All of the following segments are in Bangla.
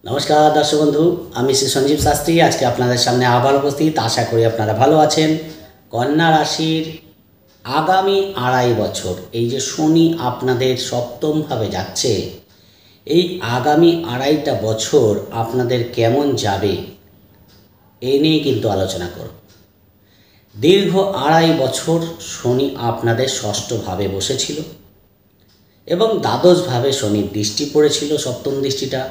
नमस्कार दर्शक बंधु आमी श्री संजीव शास्त्री आज के आपनादेर सामने आबार उपस्थित। आशा करी आपनारा भालो आछेन। कन्या राशिर आगामी आढ़ाई बछर এই যে শনি আপনাদের সপ্তম ভাবে যাচ্ছে, এই আগামী আড়াইটা বছর আপনাদের কেমন যাবে এই নিয়ে কিন্তু আলোচনা করব। দীর্ঘ আড়াই বছর শনি আপনাদের ষষ্ঠ ভাবে বসেছিল এবং দ্বাদশ ভাবে শনির দৃষ্টি পড়েছিল। সপ্তম দৃষ্টিটা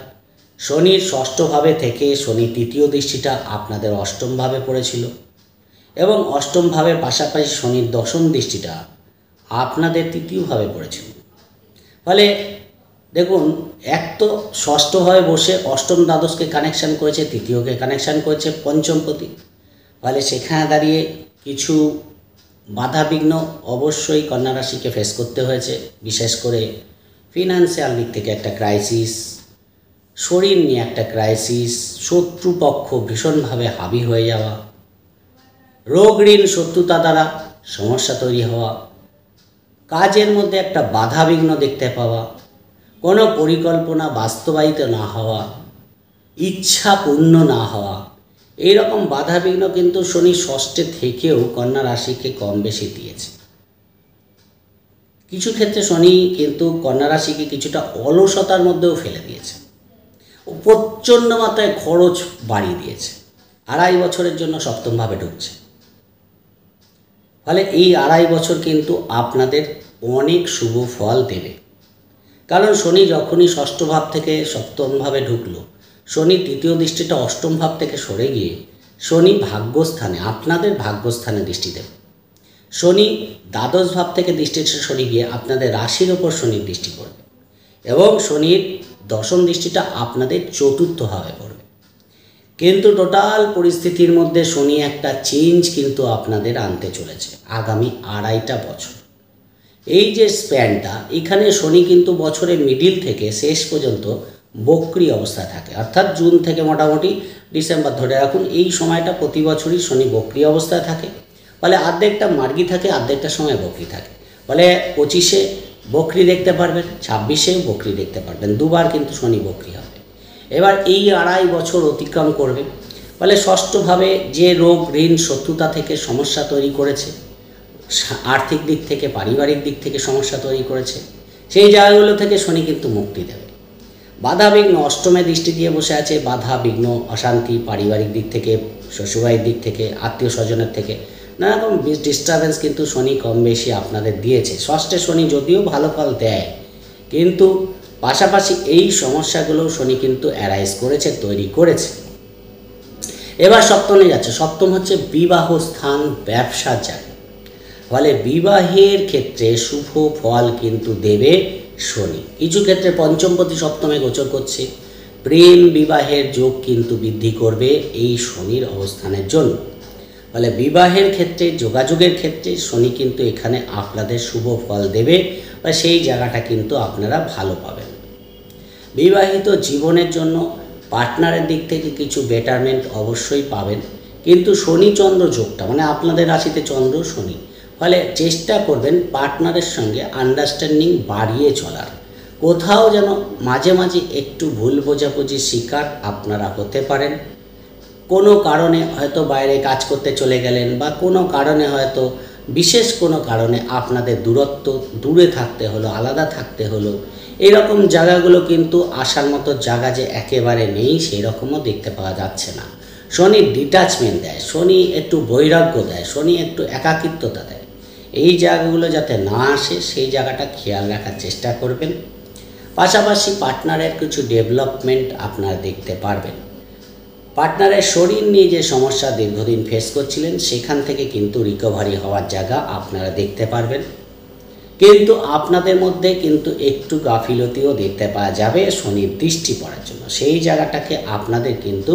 শনির ষষ্ঠ ভাবে থেকে শনি তৃতীয় দৃষ্টিটা আপনাদের অষ্টম ভাবে পড়েছিল এবং অষ্টম ভাবের পাশাপাশি শনির দশম দৃষ্টিটা আপনাদের তৃতীয় ভাবে পড়েছিল। ফলে দেখুন, এক তো ষষ্ঠভাবে বসে অষ্টম দ্বাদশকে কানেকশান করেছে, তৃতীয়কে কানেকশান করেছে পঞ্চমপতি। ফলে সেখানে দাঁড়িয়ে কিছু বাধাবিঘ্ন অবশ্যই কন্যা রাশিকে ফেস করতে হয়েছে। বিশেষ করে ফিনান্সিয়াল দিক থেকে একটা ক্রাইসিস, শরীর নিয়ে একটা ক্রাইসিস, শত্রুপক্ষ ভীষণভাবে হাবি হয়ে যাওয়া, রোগ ঋণ শত্রুতা দ্বারা সমস্যা তৈরি হওয়া, কাজের মধ্যে একটা বাধাবিঘ্ন দেখতে পাওয়া, কোনো পরিকল্পনা বাস্তবায়িত না হওয়া, ইচ্ছা পূর্ণ না হওয়া, এইরকম বাধাবিঘ্ন কিন্তু শনি ষষ্ঠে থেকেও কন্যা রাশিকে কম বেশি দিয়েছে। কিছু ক্ষেত্রে শনি কিন্তু কন্যা রাশিকে কিছুটা অলসতার মধ্যেও ফেলে দিয়েছে, প্রচণ্ড মাত্রায় খরচ বাড়িয়ে দিয়েছে। আড়াই বছরের জন্য সপ্তমভাবে ঢুকছে। ফলে এই আড়াই বছর কিন্তু আপনাদের অনেক শুভ ফল দেবে। কারণ শনি যখনই ষষ্ঠ ভাব থেকে সপ্তমভাবে ঢুকলো, শনি তৃতীয় দৃষ্টিটা অষ্টম ভাব থেকে সরে গিয়ে শনি ভাগ্যস্থানে, আপনাদের ভাগ্যস্থানে দৃষ্টি দেবে। শনি দ্বাদশ ভাব থেকে দৃষ্টিটা সরে গিয়ে আপনাদের রাশির ওপর শনির দৃষ্টি পড়বে এবং শনির দশম দৃষ্টিটা আপনাদের চতুর্থভাবে পড়বে। কিন্তু টোটাল পরিস্থিতির মধ্যে শনি একটা চেঞ্জ কিন্তু আপনাদের আনতে চলেছে আগামী আড়াইটা বছর। এই যে স্প্যানটা, এখানে শনি কিন্তু বছরের মিডিল থেকে শেষ পর্যন্ত বক্রি অবস্থায় থাকে, অর্থাৎ জুন থেকে মোটামুটি ডিসেম্বর ধরে রাখুন, এই সময়টা প্রতি বছরই শনি বক্রি অবস্থায় থাকে। ফলে অর্ধেকটা মার্গী থাকে, অর্ধেকটা সময় বক্রি থাকে। ফলে 25-এ বক্রি দেখতে পারবেন, 26-এও বক্রি দেখতে পারবেন, দুবার কিন্তু শনি বক্রি হবে। এবার এই আড়াই বছর অতিক্রম করবে। ফলে ষষ্ঠভাবে যে রোগ ঋণ শত্রুতা থেকে সমস্যা তৈরি করেছে, আর্থিক দিক থেকে পারিবারিক দিক থেকে সমস্যা তৈরি করেছে, সেই জায়গাগুলো থেকে শনি কিন্তু মুক্তি দেবে। বাধাবিঘ্ন অষ্টমে দৃষ্টি দিয়ে বসে আছে, বাধাবিঘ্ন অশান্তি পারিবারিক দিক থেকে, শ্বশুরবাড়ির দিক থেকে, আত্মীয় স্বজনের থেকে নানারকম ডিস্টারবেন্স কিন্তু শনি কম বেশি আপনাদের দিয়েছে। ষষ্ঠে শনি যদিও ভালো ফল দেয়, কিন্তু পাশাপাশি এই সমস্যাগুলো শনি কিন্তু অ্যারাইজ করেছে, তৈরি করেছে। এবার সপ্তমে যাচ্ছে। সপ্তম হচ্ছে বিবাহ স্থান, ব্যবসার জায়গা। ফলে বিবাহের ক্ষেত্রে শুভ ফল কিন্তু দেবে শনি। কিছু ক্ষেত্রে পঞ্চমপতি সপ্তমে গোচর করছে, প্রেম বিবাহের যোগ কিন্তু বৃদ্ধি করবে এই শনির অবস্থানের জন্য। ফলে বিবাহের ক্ষেত্রে, যোগাযোগের ক্ষেত্রে শনি কিন্তু এখানে আপনাদের শুভ ফল দেবে বা সেই জায়গাটা কিন্তু আপনারা ভালো পাবেন। বিবাহিত জীবনের জন্য পার্টনারের দিক থেকে কিছু বেটারমেন্ট অবশ্যই পাবেন, কিন্তু শনি চন্দ্র যোগটা, মানে আপনাদের রাশিতে চন্দ্র শনি, ফলে চেষ্টা করবেন পার্টনারের সঙ্গে আন্ডারস্ট্যান্ডিং বাড়িয়ে চলার। কোথাও যেন মাঝে মাঝে একটু ভুল বোঝাবুঝির শিকার আপনারা হতে পারেন। কোনো কারণে হয়তো বাইরে কাজ করতে চলে গেলেন, বা কোনো কারণে হয়তো বিশেষ কোনো কারণে আপনাদের দূরে থাকতে হলো, আলাদা থাকতে হলো। এরকম জায়গাগুলো কিন্তু আসার মতো জায়গা যে একেবারে নেই সেই রকমও দেখতে পাওয়া যাচ্ছে না। শনি ডিটাচমেন্ট দেয়, শনি একটু বৈরাগ্য দেয়, শনি একটু একাকিত্বতা দেয়। এই জায়গাগুলো যাতে না আসে সেই জায়গাটা খেয়াল রাখার চেষ্টা করবেন। পাশাপাশি পার্টনারের কিছু ডেভেলপমেন্ট আপনারা দেখতে পারবেন। পার্টনারের শরীর নিয়ে যে সমস্যা দীর্ঘদিন ফেস করছিলেন, সেখান থেকে কিন্তু রিকভারি হওয়ার জায়গা আপনারা দেখতে পারবেন। কিন্তু আপনাদের মধ্যে কিন্তু একটু গাফিলতিও দেখতে পাওয়া যাবে শনির দৃষ্টি পড়ার জন্য। সেই জায়গাটাকে আপনাদের কিন্তু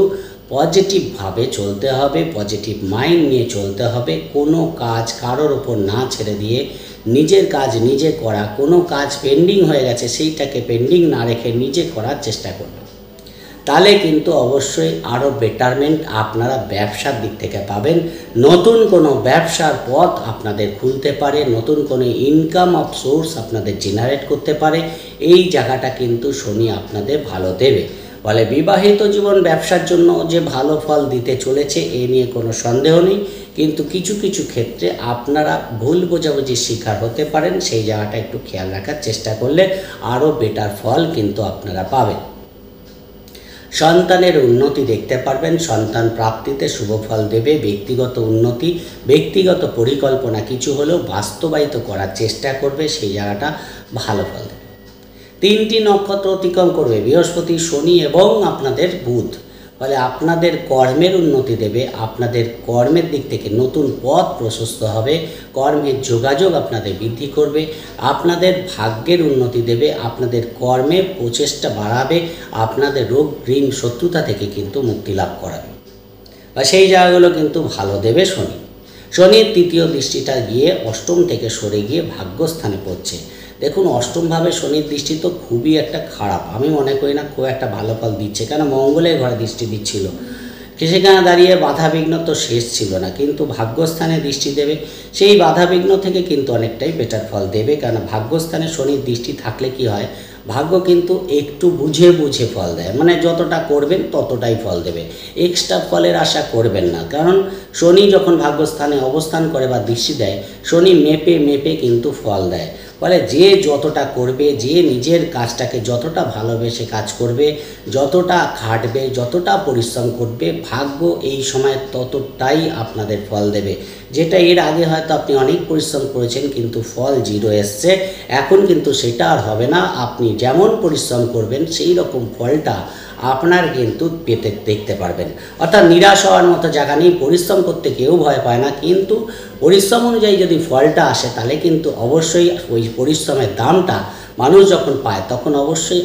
পজিটিভভাবে চলতে হবে, পজিটিভ মাইন্ড নিয়ে চলতে হবে। কোনো কাজ কারোর ওপর না ছেড়ে দিয়ে নিজের কাজ নিজে করা, কোনো কাজ পেন্ডিং হয়ে গেছে সেইটাকে পেন্ডিং না রেখে নিজে করার চেষ্টা করবেন। তাহলে কিন্তু অবশ্যই আরও বেটারমেন্ট আপনারা ব্যবসার দিক থেকে পাবেন। নতুন কোনো ব্যবসার পথ আপনাদের খুলতে পারে, নতুন কোনো ইনকাম অফ সোর্স আপনাদের জেনারেট করতে পারে। এই জায়গাটা কিন্তু শনি আপনাদের ভালো দেবে। ফলে বিবাহিত জীবন ব্যবসার জন্য যে ভালো ফল দিতে চলেছে এ নিয়ে কোনো সন্দেহ নেই, কিন্তু কিছু কিছু ক্ষেত্রে আপনারা ভুল বোঝাবুঝির শিকার হতে পারেন। সেই জায়গাটা একটু খেয়াল রাখার চেষ্টা করলে আরও বেটার ফল কিন্তু আপনারা পাবেন। সন্তানের উন্নতি দেখতে পারবেন, সন্তান প্রাপ্তিতে শুভ ফল দেবে। ব্যক্তিগত উন্নতি, ব্যক্তিগত পরিকল্পনা কিছু হলেও বাস্তবায়িত করার চেষ্টা করবে, সেই জায়গাটা ভালো ফল দেবে। 3টি নক্ষত্র অতিক্রম করবে বৃহস্পতি, শনি এবং আপনাদের বুধ। ফলে আপনাদের কর্মের উন্নতি দেবে, আপনাদের কর্মের দিক থেকে নতুন পথ প্রশস্ত হবে, কর্মের যোগাযোগ আপনাদের বৃদ্ধি করবে, আপনাদের ভাগ্যের উন্নতি দেবে, আপনাদের কর্মে প্রচেষ্টা বাড়াবে, আপনাদের রোগ ঋণ শত্রুতা থেকে কিন্তু মুক্তি লাভ করাবে, বা সেই জায়গাগুলো কিন্তু ভালো দেবে শনি। শনির 3য় দৃষ্টিটা গিয়ে অষ্টম থেকে সরে গিয়ে ভাগ্যস্থানে পড়ছে। দেখুন, অষ্টমভাবে শনির দৃষ্টি তো খুবই একটা খারাপ, আমি মনে করি না খুব একটা ভালো ফল দিচ্ছে, কেন মঙ্গলের ঘরে দৃষ্টি দিচ্ছিল, সেখানে দাঁড়িয়ে বাধাবিঘ্ন তো শেষ ছিল না, কিন্তু ভাগ্যস্থানে দৃষ্টি দেবে, সেই বাধাবিঘ্ন থেকে কিন্তু অনেকটাই বেটার ফল দেবে। কারণ ভাগ্যস্থানে শনির দৃষ্টি থাকলে কি হয়, ভাগ্য কিন্তু একটু বুঝে বুঝে ফল দেয়, মানে যতটা করবেন ততটাই ফল দেবে, এক্সট্রা ফলের আশা করবেন না। কারণ শনি যখন ভাগ্যস্থানে অবস্থান করে বা দৃষ্টি দেয়, শনি মেপে মেপে কিন্তু ফল দেয়। ফলে যে যতটা করবে, যে নিজের কাজটাকে যতটা ভালোবেসে কাজ করবে, যতটা খাটবে, যতটা পরিশ্রম করবে, ভাগ্য এই সময় ততটাই আপনাদের ফল দেবে। যেটা এর আগে হয়তো আপনি অনেক পরিশ্রম করেছেন কিন্তু ফল 0 এসছে, এখন কিন্তু সেটা আর হবে না। আপনি যেমন পরিশ্রম করবেন সেই রকম ফলটা আপনার কিন্তু পেতে দেখতে পারবেন। অর্থাৎ নিরাশ হওয়ার মতো জায়গা নেই, পরিশ্রম করতে কেউ ভয় পায় না, কিন্তু পরিশ্রম অনুযায়ী যদি ফলটা আসে তাহলে কিন্তু অবশ্যই ওই পরিশ্রমের দামটা মানুষ যখন পায় তখন অবশ্যই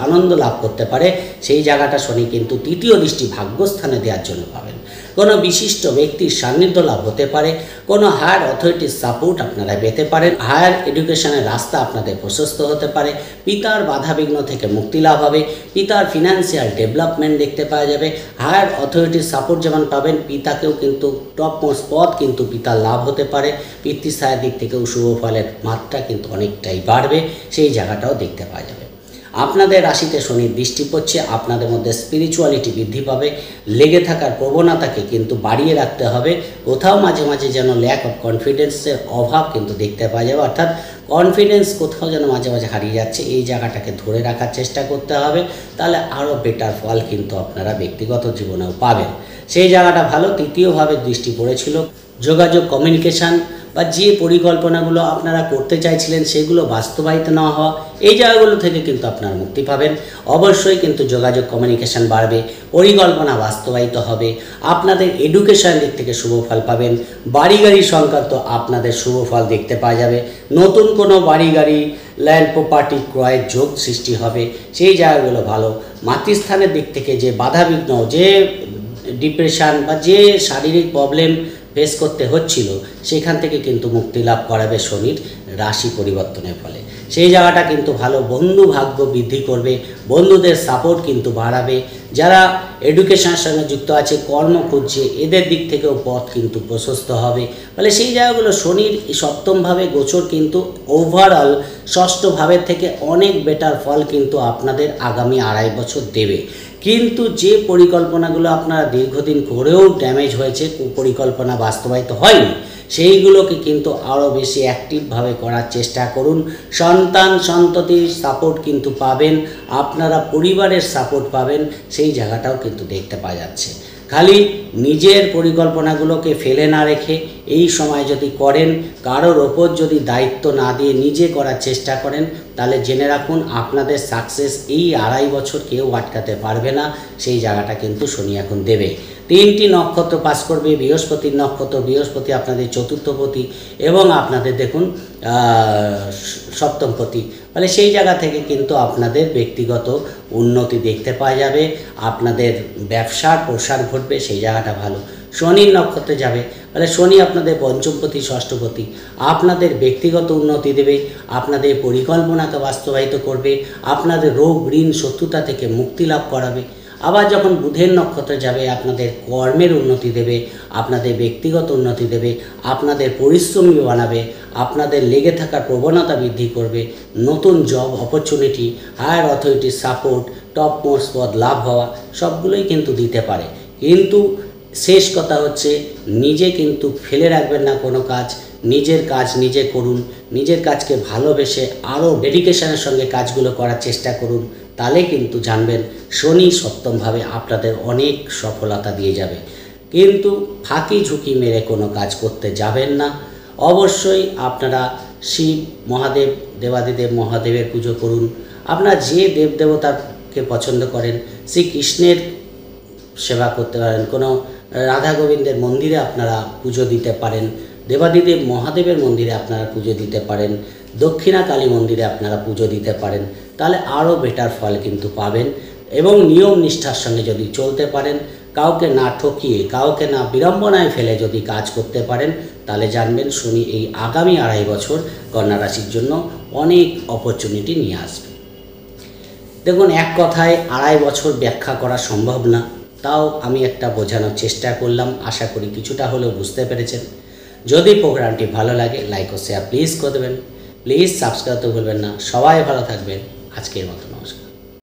আনন্দ লাভ করতে পারে। সেই জায়গাটা শনি কিন্তু 3য় দৃষ্টি ভাগ্যস্থানে দেওয়ার জন্য পাবেন। কোনো বিশিষ্ট ব্যক্তির সান্নিধ্য লাভ হতে পারে, কোনো হায়ার অথরিটির সাপোর্ট আপনারা পেতে পারেন, হায়ার এডুকেশনের রাস্তা আপনাদের প্রশস্ত হতে পারে, পিতার বাধাবিঘ্ন থেকে মুক্তি লাভ হবে, পিতার ফিনান্সিয়াল ডেভেলপমেন্ট দেখতে পাওয়া যাবে, হায়ার অথরিটির সাপোর্ট যেমন পাবেন, পিতাকেও কিন্তু টপ মোস্ট পদ কিন্তু পিতার লাভ হতে পারে, পিতৃস্থায়ের দিক থেকেও শুভ ফলের মাত্রা কিন্তু অনেকটাই বাড়বে, সেই জায়গাটাও দেখতে পাওয়া যাবে। আপনাদের রাশিতে শনির দৃষ্টি পড়ছে, আপনাদের মধ্যে স্পিরিচুয়ালিটি বৃদ্ধি পাবে, লেগে থাকার প্রবণতাকে কিন্তু বাড়িয়ে রাখতে হবে। কোথাও মাঝে মাঝে যেন ল্যাক অফ কনফিডেন্সের অভাব কিন্তু দেখতে পাওয়া যাবে, অর্থাৎ কনফিডেন্স কোথাও যেন মাঝে মাঝে হারিয়ে যাচ্ছে, এই জায়গাটাকে ধরে রাখার চেষ্টা করতে হবে, তাহলে আরও বেটার ফল কিন্তু আপনারা ব্যক্তিগত জীবনেও পাবেন। সেই জায়গাটা ভালো। 3য়ভাবে দৃষ্টি পড়েছিল যোগাযোগ, কমিউনিকেশান বা যে পরিকল্পনাগুলো আপনারা করতে চাইছিলেন সেগুলো বাস্তবায়িত না হওয়া, এই জায়গাগুলো থেকে কিন্তু আপনারা মুক্তি পাবেন। অবশ্যই কিন্তু যোগাযোগ, কমিউনিকেশান বাড়বে, পরিকল্পনা বাস্তবায়িত হবে, আপনাদের এডুকেশন দিক থেকে শুভ ফল পাবেন, বাড়ি গাড়ি সংক্রান্ত আপনাদের শুভ ফল দেখতে পাওয়া যাবে, নতুন কোনো বাড়ি গাড়ি ল্যান্ড প্রপার্টি ক্রয়ের যোগ সৃষ্টি হবে, সেই জায়গাগুলো ভালো। মাতৃস্থানের দিক থেকে যে বাধাবিঘ্ন, যে ডিপ্রেশন বা যে শারীরিক প্রবলেম ফেস করতে হচ্ছিল সেখান থেকে কিন্তু মুক্তি লাভ করাবে শনির রাশি পরিবর্তনের ফলে, সেই জায়গাটা কিন্তু ভালো। বন্ধু ভাগ্য বৃদ্ধি করবে, বন্ধুদের সাপোর্ট কিন্তু বাড়াবে, যারা এডুকেশনের সঙ্গে যুক্ত আছে, কর্ম খুঁজছে, এদের দিক থেকেও পথ কিন্তু প্রশস্ত হবে। ফলে সেই জায়গাগুলো শনির 7মভাবে গোচর কিন্তু ওভারঅল 6ষ্ঠ ভাবের থেকে অনেক বেটার ফল কিন্তু আপনাদের আগামী 2.5 বছর দেবে। কিন্তু যে পরিকল্পনাগুলো আপনারা দীর্ঘদিন করেও ড্যামেজ হয়েছে, পরিকল্পনা বাস্তবায়িত হয়নি, সেইগুলোকে কিন্তু আরও বেশি অ্যাক্টিভভাবে করার চেষ্টা করুন। সন্তান সন্ততির সাপোর্ট কিন্তু পাবেন, আপনারা পরিবারের সাপোর্ট পাবেন, সেই জায়গাটাও কিন্তু দেখতে পাওয়া যাচ্ছে। খালি নিজের পরিকল্পনাগুলোকে ফেলে না রেখে এই সময় যদি করেন, কারোর ওপর যদি দায়িত্ব না দিয়ে নিজে করার চেষ্টা করেন, তাহলে জেনে রাখুন আপনাদের সাকসেস এই 2.5 বছর কেউ আটকাতে পারবে না, সেই জায়গাটা কিন্তু শনি এখন দেবে। 3টি নক্ষত্র পাস করবে, বৃহস্পতির নক্ষত্র, বৃহস্পতি আপনাদের চতুর্থপতি এবং আপনাদের দেখুন সপ্তমপতি। ফলে সেই জায়গা থেকে কিন্তু আপনাদের ব্যক্তিগত উন্নতি দেখতে পাওয়া যাবে, আপনাদের ব্যবসার প্রসার ঘটবে, সেই জায়গাটা ভালো। শনির নক্ষত্রে যাবে, ফলে শনি আপনাদের পঞ্চমপতি, ষষ্ঠপতি, আপনাদের ব্যক্তিগত উন্নতি দেবে, আপনাদের পরিকল্পনাকে বাস্তবায়িত করবে, আপনাদের রোগ ঋণ শত্রুতা থেকে মুক্তি লাভ করাবে, আবার যখন বুধের নক্ষত্রে যাবে আপনাদের কর্মের উন্নতি দেবে, আপনাদের ব্যক্তিগত উন্নতি দেবে, আপনাদের পরিশ্রমী বানাবে, আপনাদের লেগে থাকার প্রবণতা বৃদ্ধি করবে, নতুন জব অপরচুনিটি, হায়ার অথরিটির সাপোর্ট, টপ মোস্ট পদ লাভ হওয়া সবগুলোই কিন্তু দিতে পারে। কিন্তু শেষ কথা হচ্ছে নিজে কিন্তু ফেলে রাখবেন না কোনো কাজ, নিজের কাজ নিজে করুন, নিজের কাজকে ভালোবেসে আরও ডেডিকেশনের সঙ্গে কাজগুলো করার চেষ্টা করুন, তাহলে কিন্তু জানবেন শনি সপ্তমভাবে আপনাদের অনেক সফলতা দিয়ে যাবে। কিন্তু ফাঁকি ঝুঁকি মেরে কোনো কাজ করতে যাবেন না। অবশ্যই আপনারা শিব মহাদেব, দেবাদিদেব মহাদেবের পুজো করুন। আপনারা যে দেবদেবতাকে পছন্দ করেন, শ্রীকৃষ্ণের সেবা করতে পারেন, কোনো রাধা গোবিন্দের মন্দিরে আপনারা পুজো দিতে পারেন, দেবাদিদেব মহাদেবের মন্দিরে আপনারা পুজো দিতে পারেন, দক্ষিণা কালী মন্দিরে আপনারা পুজো দিতে পারেন, তাহলে আরও বেটার ফল কিন্তু পাবেন। এবং নিয়ম নিষ্ঠার সঙ্গে যদি চলতে পারেন, কাউকে না ঠকিয়ে, কাউকে না বিড়ম্বনায় ফেলে যদি কাজ করতে পারেন, তাহলে জানবেন শনি এই আগামী 2.5 বছর কন্যা রাশির জন্য অনেক অপরচুনিটি নিয়ে আসবে। দেখুন, এক কথায় 2.5 বছর ব্যাখ্যা করা সম্ভব না, তাও আমি একটা বোঝানোর চেষ্টা করলাম। আশা করি কিছুটা হলেও বুঝতে পেরেছেন। যদি প্রোগ্রামটি ভালো লাগে লাইক ও শেয়ার প্লিজ করে দেবেন। প্লিজ সাবস্ক্রাইব তো ভুলবেন না। সবাই ভালো থাকবেন। আজকের মতো নমস্কার।